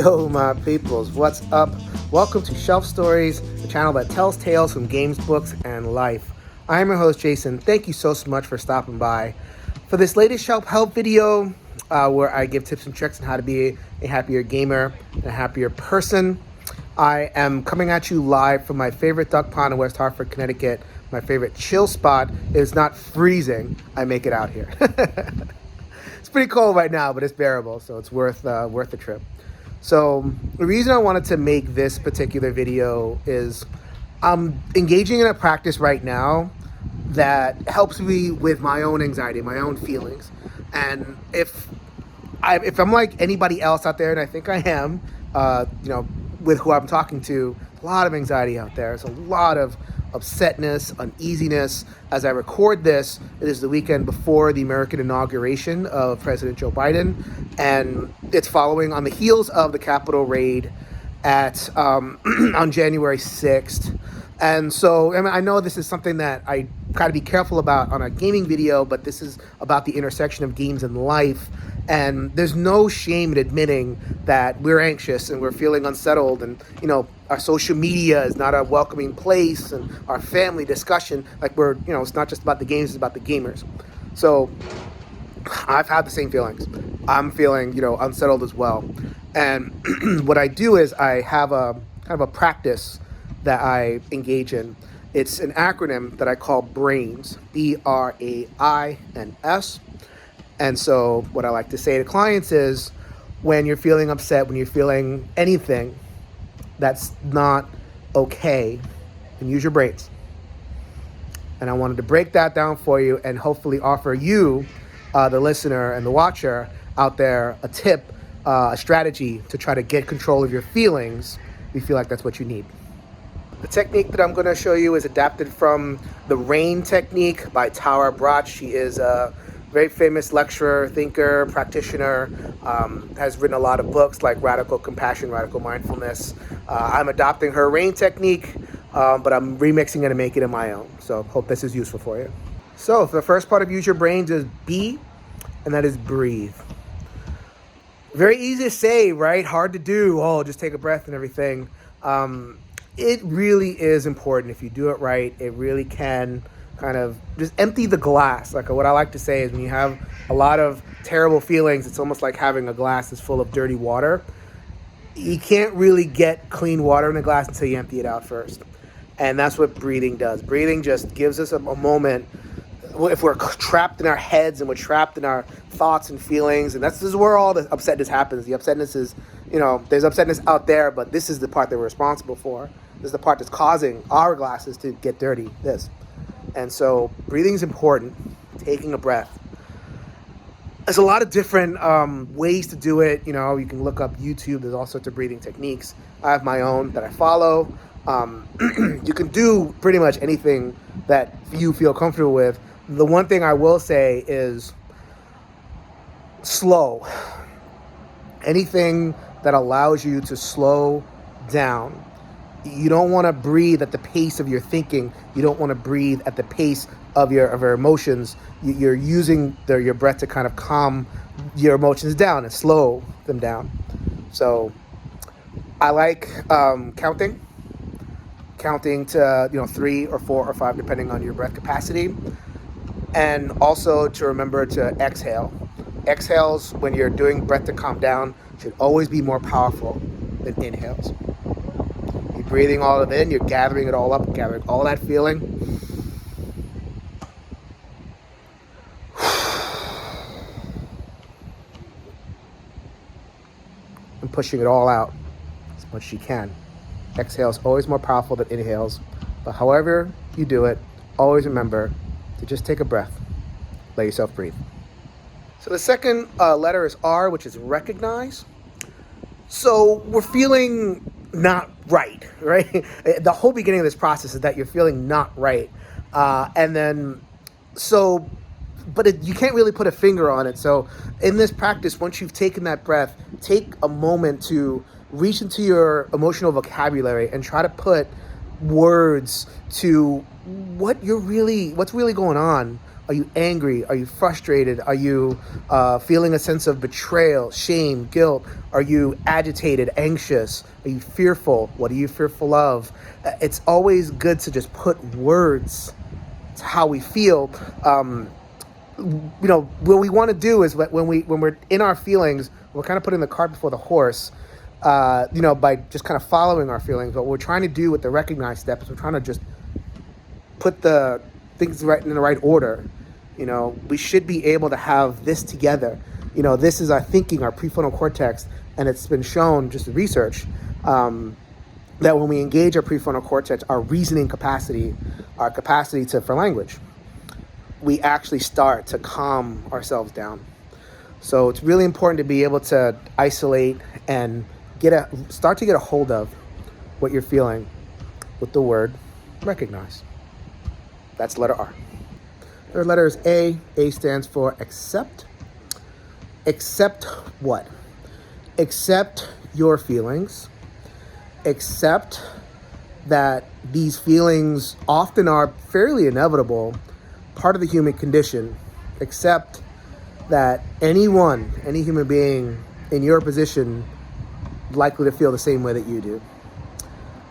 Yo, my peoples, what's up? Welcome to Shelf Stories, the channel that tells tales from games, books, and life. I am your host, Jason. Thank you so much for stopping by. For this latest shelf help video, where I give tips and tricks on how to be a happier gamer and a happier person, I am coming at you live from my favorite duck pond in West Hartford, Connecticut. My favorite chill spot. It's not freezing. I make it out here. It's pretty cold right now, but it's bearable, so it's worth the trip. So the reason I wanted to make this particular video is I'm engaging in a practice right now that helps me with my own anxiety, my own feelings. And if I'm like anybody else out there, and I think I am, with who I'm talking to, a lot of anxiety out there. There's a lot of upsetness, uneasiness. As I record this, it is the weekend before the American inauguration of President Joe Biden, and it's following on the heels of the Capitol raid at on January 6th. And so I know this is something that I got to be careful about on a gaming video, but this is about the intersection of games and life. And there's no shame in admitting that we're anxious and we're feeling unsettled, and our social media is not a welcoming place, and our family discussion, like it's not just about the games, it's about the gamers. So I've had the same feelings. I'm feeling unsettled as well. And what I do is I have a kind of a practice that I engage in. It's an acronym that I call BRAINS, BRAINS. And so what I like to say to clients is, when you're feeling upset, when you're feeling anything that's not okay, then use your brains. And I wanted to break that down for you and hopefully offer you, the listener and the watcher out there, a tip, a strategy to try to get control of your feelings if you feel like that's what you need. The technique that I'm going to show you is adapted from the RAIN technique by Tara Brach. She is a very famous lecturer, thinker, practitioner, has written a lot of books like Radical Compassion, Radical Mindfulness. I'm adopting her RAIN technique, but I'm remixing it and making it my own. So hope this is useful for you. So the first part of Use Your Brains is B, and that is breathe. Very easy to say, right? Hard to do. Oh, just take a breath and everything. It really is important. If you do it right, it really can kind of just empty the glass. Like what I like to say is, when you have a lot of terrible feelings, it's almost like having a glass that's full of dirty water. You can't really get clean water in the glass until you empty it out first. And that's what breathing does. Breathing just gives us a moment. If we're trapped in our heads and we're trapped in our thoughts and feelings, and this is where all the upsetness happens. The upsetness is, there's upsetness out there, but this is the part that we're responsible for. This is the part that's causing our glasses to get dirty, And so breathing is important, taking a breath. There's a lot of different ways to do it. You can look up YouTube. There's all sorts of breathing techniques. I have my own that I follow. You can do pretty much anything that you feel comfortable with. The one thing I will say is slow. Anything that allows you to slow down. You don't want to breathe at the pace of your thinking. You don't want to breathe at the pace of your emotions. You're using your breath to kind of calm your emotions down and slow them down. So I like counting to 3 or 4 or 5, depending on your breath capacity, and also to remember to exhale. Exhales, when you're doing breath to calm down, should always be more powerful than inhales. You're breathing all of it in, you're gathering it all up, gathering all that feeling. And pushing it all out as much as you can. Exhale is always more powerful than inhales. But however you do it, always remember to just take a breath. Let yourself breathe. So the second letter is R, which is recognize. So we're feeling not right? The whole beginning of this process is that you're feeling not right. But you can't really put a finger on it. So in this practice, once you've taken that breath, take a moment to reach into your emotional vocabulary and try to put words to what's really going on Are you angry? Are you frustrated? Are you feeling a sense of betrayal, shame, guilt? Are you agitated, anxious? Are you fearful? What are you fearful of? It's always good to just put words to how we feel. What we want to do is when we're in our feelings, we're kind of putting the cart before the horse. By just kind of following our feelings. What we're trying to do with the recognize step is we're trying to just put the things right in the right order. We should be able to have this together. This is our thinking, our prefrontal cortex, and it's been shown, just in research, that when we engage our prefrontal cortex, our reasoning capacity, our capacity for language, we actually start to calm ourselves down. So it's really important to be able to isolate and start to get a hold of what you're feeling with the word recognize. That's letter R. Third letter is A. A stands for accept. Accept what? Accept your feelings. Accept that these feelings often are fairly inevitable, part of the human condition. Accept that any human being in your position likely to feel the same way that you do.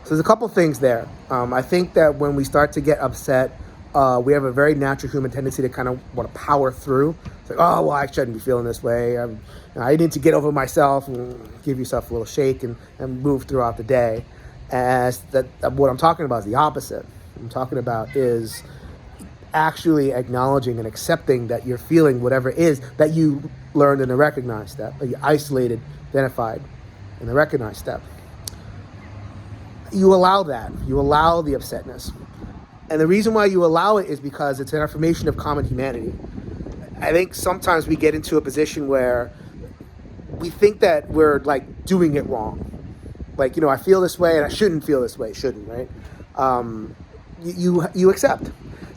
So there's a couple things there. I think that when we start to get upset, we have a very natural human tendency to kind of want to power through. It's like, oh, well, I shouldn't be feeling this way. I need to get over myself, and give yourself a little shake and move throughout the day. What I'm talking about is the opposite. What I'm talking about is actually acknowledging and accepting that you're feeling whatever it is that you learned in the recognize step, that you isolated, identified in the recognize step. You allow that. You allow the upsetness. And the reason why you allow it is because it's an affirmation of common humanity. I think sometimes we get into a position where we think that we're like doing it wrong. Like, I feel this way and I shouldn't feel this way. Shouldn't, right? You accept.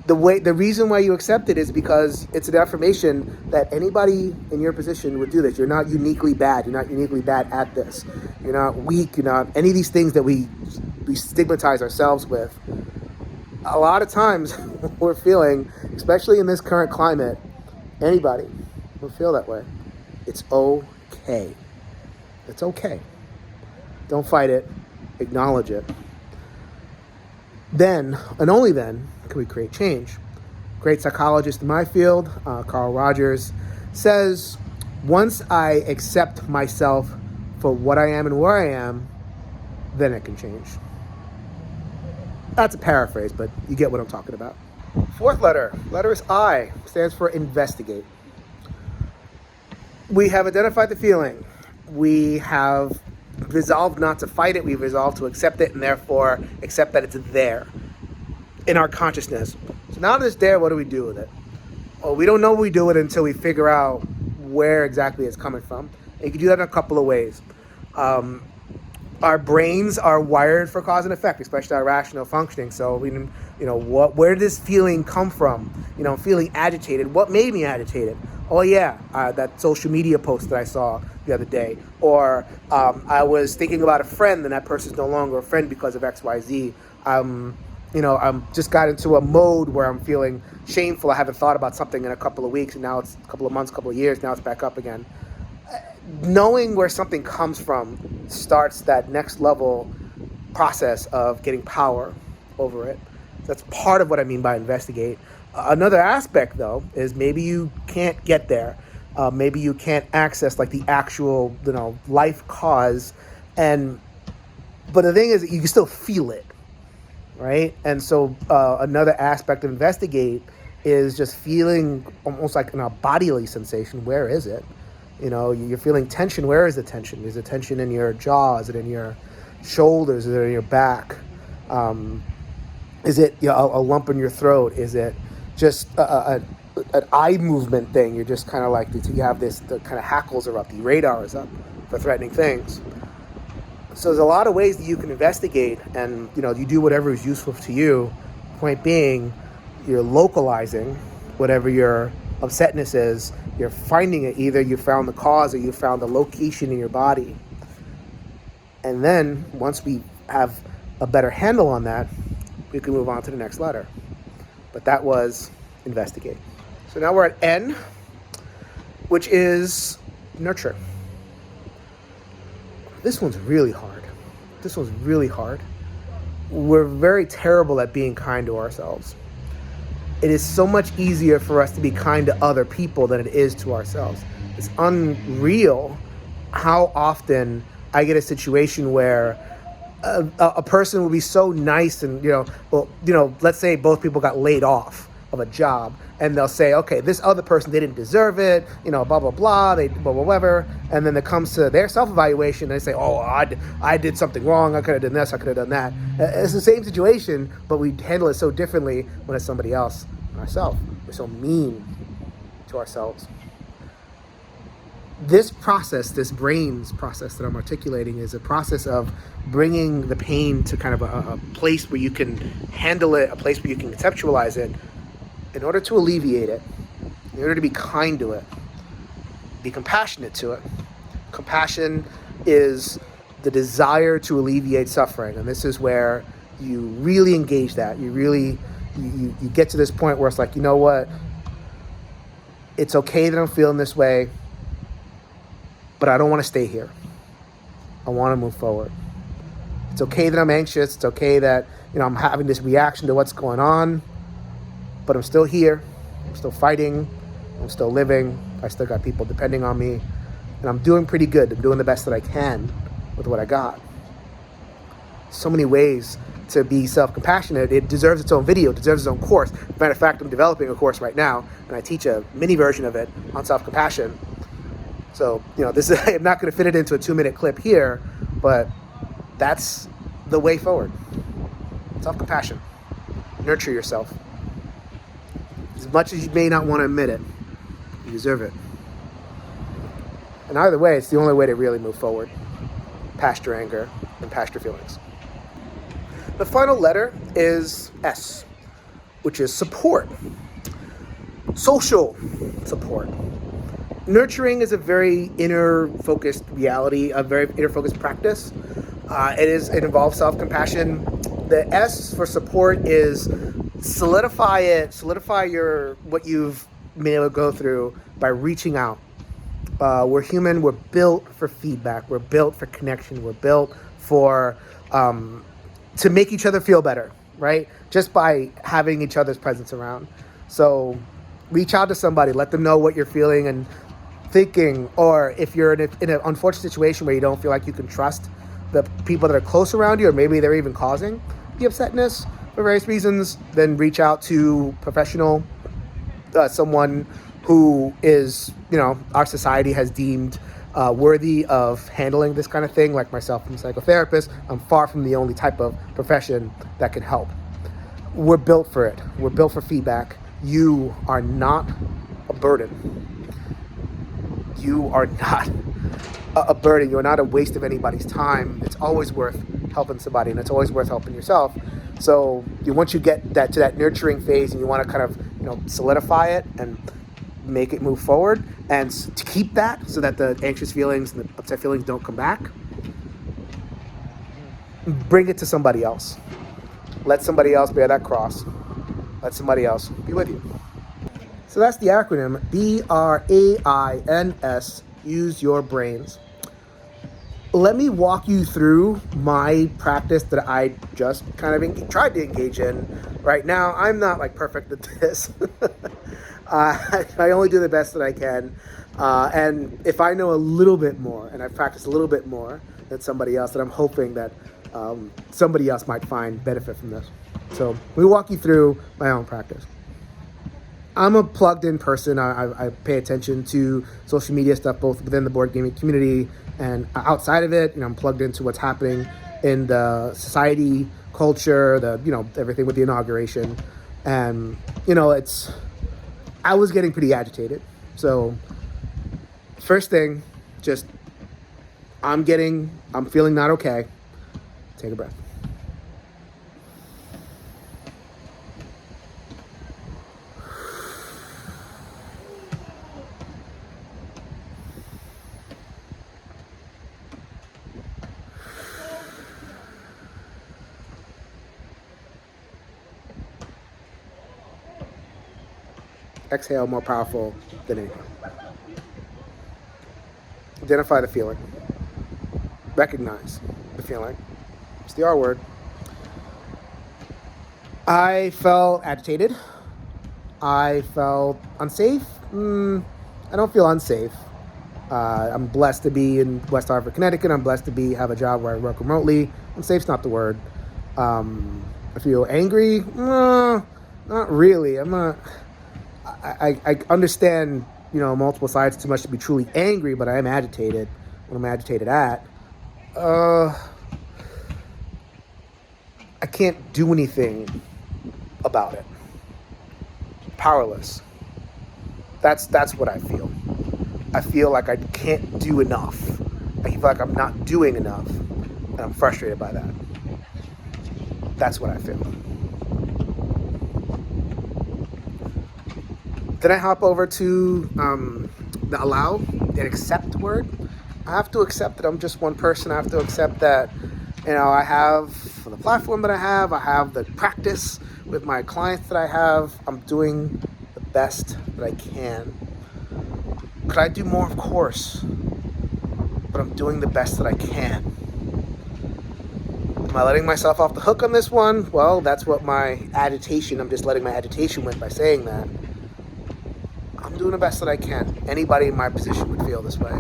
The reason why you accept it is because it's an affirmation that anybody in your position would do this. You're not uniquely bad. You're not uniquely bad at this. You're not weak. You're not any of these things that we stigmatize ourselves with. A lot of times we're feeling, especially in this current climate, anybody will feel that way. It's okay. It's okay. Don't fight it. Acknowledge it. Then, and only then, can we create change. Great psychologist in my field, Carl Rogers, says, once I accept myself for what I am and where I am, then it can change. That's a paraphrase, but you get what I'm talking about. Fourth letter is I, stands for investigate. We have identified the feeling. We have resolved not to fight it. We've resolved to accept it, and therefore accept that it's there in our consciousness. So now that it's there, what do we do with it? Well, we don't know what we do with it until we figure out where exactly it's coming from. And you can do that in a couple of ways. Our brains are wired for cause and effect, especially our rational functioning. So where did this feeling come from? I'm feeling agitated. What made me agitated? Oh yeah, that social media post that I saw the other day. Or I was thinking about a friend and that person's no longer a friend because of XYZ. I'm just got into a mode where I'm feeling shameful. I haven't thought about something in a couple of weeks, and now it's a couple of months, couple of years, now it's back up again. Knowing where something comes from starts that next level process of getting power over it. That's part of what I mean by investigate. Another aspect, though, is maybe you can't get there. Maybe you can't access like the actual, life cause. But the thing is that you can still feel it, right? And so another aspect of investigate is just feeling almost like a bodily sensation. Where is it? You're feeling tension. Where is the tension? Is the tension in your jaw? Is it in your shoulders? Is it in your back? Is it a lump in your throat? Is it just an eye movement thing? You're just kind of like, you have the kind of hackles are up, the radar is up for threatening things. So there's a lot of ways that you can investigate, and you do whatever is useful to you. Point being, you're localizing whatever your upsetness is. You're finding it. Either you found the cause or you found the location in your body. And then once we have a better handle on that, we can move on to the next letter. But that was investigate. So now we're at N, which is nurture. This one's really hard. This one's really hard. We're very terrible at being kind to ourselves. It is so much easier for us to be kind to other people than it is to ourselves. It's unreal how often I get a situation where a person will be so nice and, let's say both people got laid off of a job, and they'll say, okay, this other person, they didn't deserve it, blah, blah, blah, they blah, blah, whatever. And then it comes to their self-evaluation, and they say, oh, I did something wrong, I could have done this, I could have done that. It's the same situation, but we handle it so differently when it's somebody else than ourselves. We're so mean to ourselves. This process, this brain's process that I'm articulating, is a process of bringing the pain to kind of a place where you can handle it, a place where you can conceptualize it, in order to alleviate it, in order to be kind to it, be compassionate to it. Compassion is the desire to alleviate suffering, and this is where you really engage that. You get to this point where it's like, you know what? It's okay that I'm feeling this way, but I don't want to stay here. I want to move forward. It's okay that I'm anxious. It's okay that, I'm having this reaction to what's going on, but I'm still here. I'm still fighting. I'm still living. I still got people depending on me, and I'm doing pretty good. I'm doing the best that I can with what I got. So many ways to be self-compassionate. It deserves its own video. It deserves its own course. As a matter of fact, I'm developing a course right now, and I teach a mini version of it on self-compassion. So, I'm not going to fit it into a 2-minute clip here, but that's the way forward. Self-compassion. Nurture yourself. As much as you may not want to admit it, you deserve it. And either way, it's the only way to really move forward, past your anger and past your feelings. The final letter is S, which is support. Social support. Nurturing is a very inner-focused reality, a very inner-focused practice. It involves self-compassion. The S for support is solidify what you've been able to go through by reaching out. We're human. We're built for feedback. We're built for connection. We're built for to make each other feel better, right? Just by having each other's presence around. So reach out to somebody. Let them know what you're feeling and thinking. Or if you're in an unfortunate situation where you don't feel like you can trust the people that are close around you, or maybe they're even causing the upsetness for various reasons, then reach out to professional, someone who is, our society has deemed worthy of handling this kind of thing. Like myself, I'm a psychotherapist. I'm far from the only type of profession that can help. We're built for it. We're built for feedback. You are not a burden. You are not a burden. You're not a waste of anybody's time. It's always worth helping somebody, and it's always worth helping yourself. So once you get to that nurturing phase, and you want to kind of solidify it and make it move forward, and to keep that so that the anxious feelings and the upset feelings don't come back, bring it to somebody else. Let somebody else bear that cross. Let somebody else be with you. So that's the acronym BRAINS. Use your brains. Let me walk you through my practice that I just kind of tried to engage in. Right now, I'm not perfect at this. I only do the best that I can. And if I know a little bit more, and I've practiced a little bit more than somebody else, then I'm hoping that somebody else might find benefit from this. So let me walk you through my own practice. I'm a plugged-in person. I pay attention to social media stuff, both within the board gaming community and outside of it. I'm plugged into what's happening in the society, culture, everything with the inauguration. And, I was getting pretty agitated. So first thing, I'm feeling not okay. Take a breath. exhale more powerful than inhale. Identify the feeling. Recognize the feeling. It's the R word. I felt agitated. I felt unsafe. I don't feel unsafe. I'm blessed to be in West Hartford, Connecticut. I'm blessed to have a job where I work remotely. Unsafe's not the word. I feel angry. Not really. I'm not. I understand, multiple sides too much to be truly angry, but I am agitated. What I'm agitated at. I can't do anything about it. Powerless. That's what I feel. I feel like I can't do enough. I feel like I'm not doing enough, and I'm frustrated by that. That's what I feel. Then I hop over to the allow and accept word. I have to accept that I'm just one person. I have to accept that, I have the platform that I have the practice with my clients that I have. I'm doing the best that I can. Could I do more? Of course. But I'm doing the best that I can. Am I letting myself off the hook on this one? Well, that's what I'm just letting my agitation win by saying that. I'm doing the best that I can. Anybody in my position would feel this way.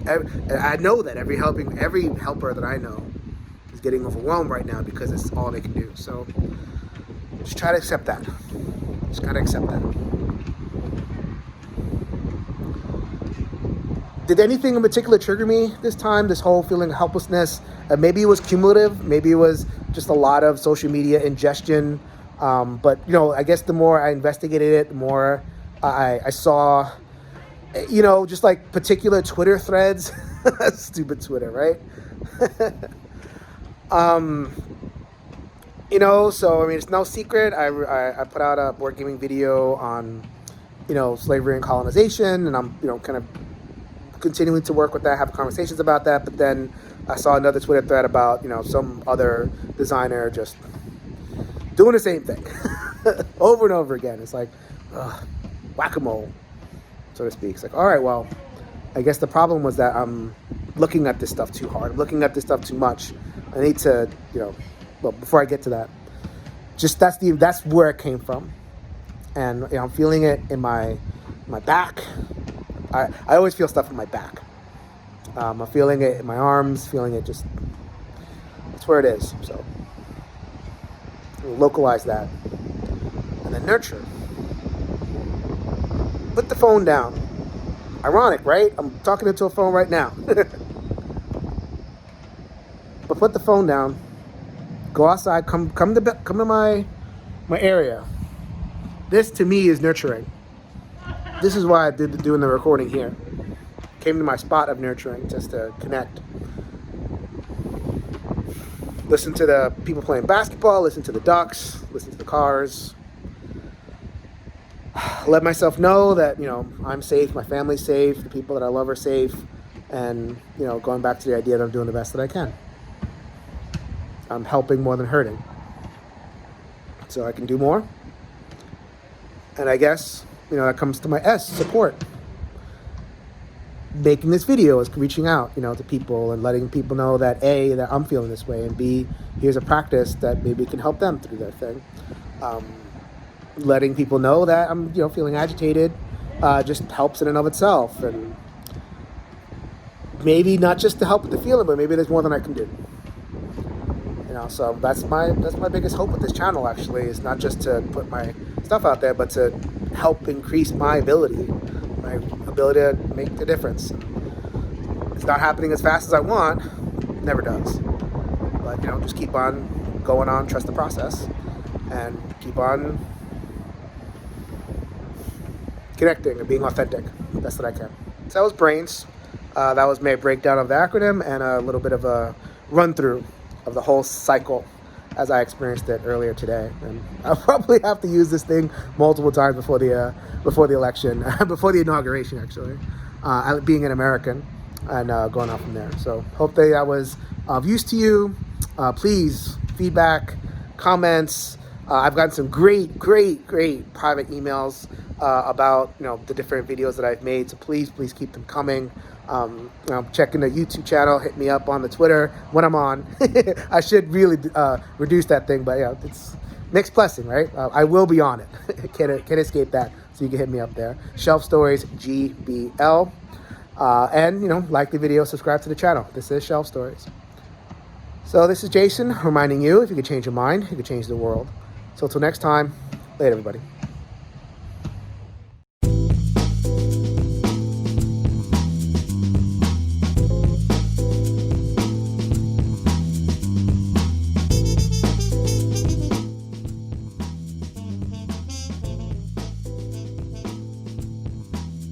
I know that every helper that I know is getting overwhelmed right now because it's all they can do. So just try to accept that. Just gotta accept that. Did anything in particular trigger me this time? This whole feeling of helplessness? Maybe it was cumulative. Maybe it was just a lot of social media ingestion. But I guess the more I investigated it, the more I saw, just like particular Twitter threads. Stupid Twitter, right? So it's no secret. I put out a board gaming video on, slavery and colonization, and I'm, kind of continuing to work with that, have conversations about that. But then I saw another Twitter thread about, some other designer just doing the same thing over and over again. It's like whack-a-mole, so to speak. It's like, all right, well, I guess the problem was that I'm looking at this stuff too hard. I'm looking at this stuff too much. I need to, before I get to that, just that's where it came from. And I'm feeling it in my back. I always feel stuff in my back. I'm feeling it in my arms, feeling it just, that's where it is. So localize that. And then nurture. Put the phone down. Ironic, right? I'm talking into a phone right now. But put the phone down. Go outside. Come to my area. This to me is nurturing. This is why I did doing the recording here. Came to my spot of nurturing just to connect. Listen to the people playing basketball, listen to the ducks, listen to the cars. Let myself know that, I'm safe, my family's safe, the people that I love are safe, and, going back to the idea that I'm doing the best that I can. I'm helping more than hurting. So I can do more. And I guess, that comes to my S, support. Making this video is reaching out, to people and letting people know that A, that I'm feeling this way, and B, here's a practice that maybe can help them through their thing. Letting people know that I'm, feeling agitated, just helps in and of itself. And maybe not just to help with the feeling, but maybe there's more than I can do. So that's my biggest hope with this channel, actually, is not just to put my stuff out there, but to help increase my ability to make the difference. It's not happening as fast as I want, never does. But just keep on going on, trust the process, and keep on connecting and being authentic best that I can. So that was Brains. That was my breakdown of the acronym and a little bit of a run through of the whole cycle as I experienced it earlier today. And I'll probably have to use this thing multiple times before the election, before the inauguration, actually, being an American and going on from there. So hope that was of use to you. Please, feedback, comments. I've gotten some great private emails about the different videos that I've made. So please keep them coming. Checking the YouTube channel. Hit me up on the Twitter when I'm on. I should really reduce that thing, but yeah, it's mixed blessing, right? I will be on it. Can't escape that. So you can hit me up there. Shelf Stories GBL. And like the video, subscribe to the channel. This is Shelf Stories. So this is Jason reminding you, if you could change your mind, you could change the world. So until next time, later everybody.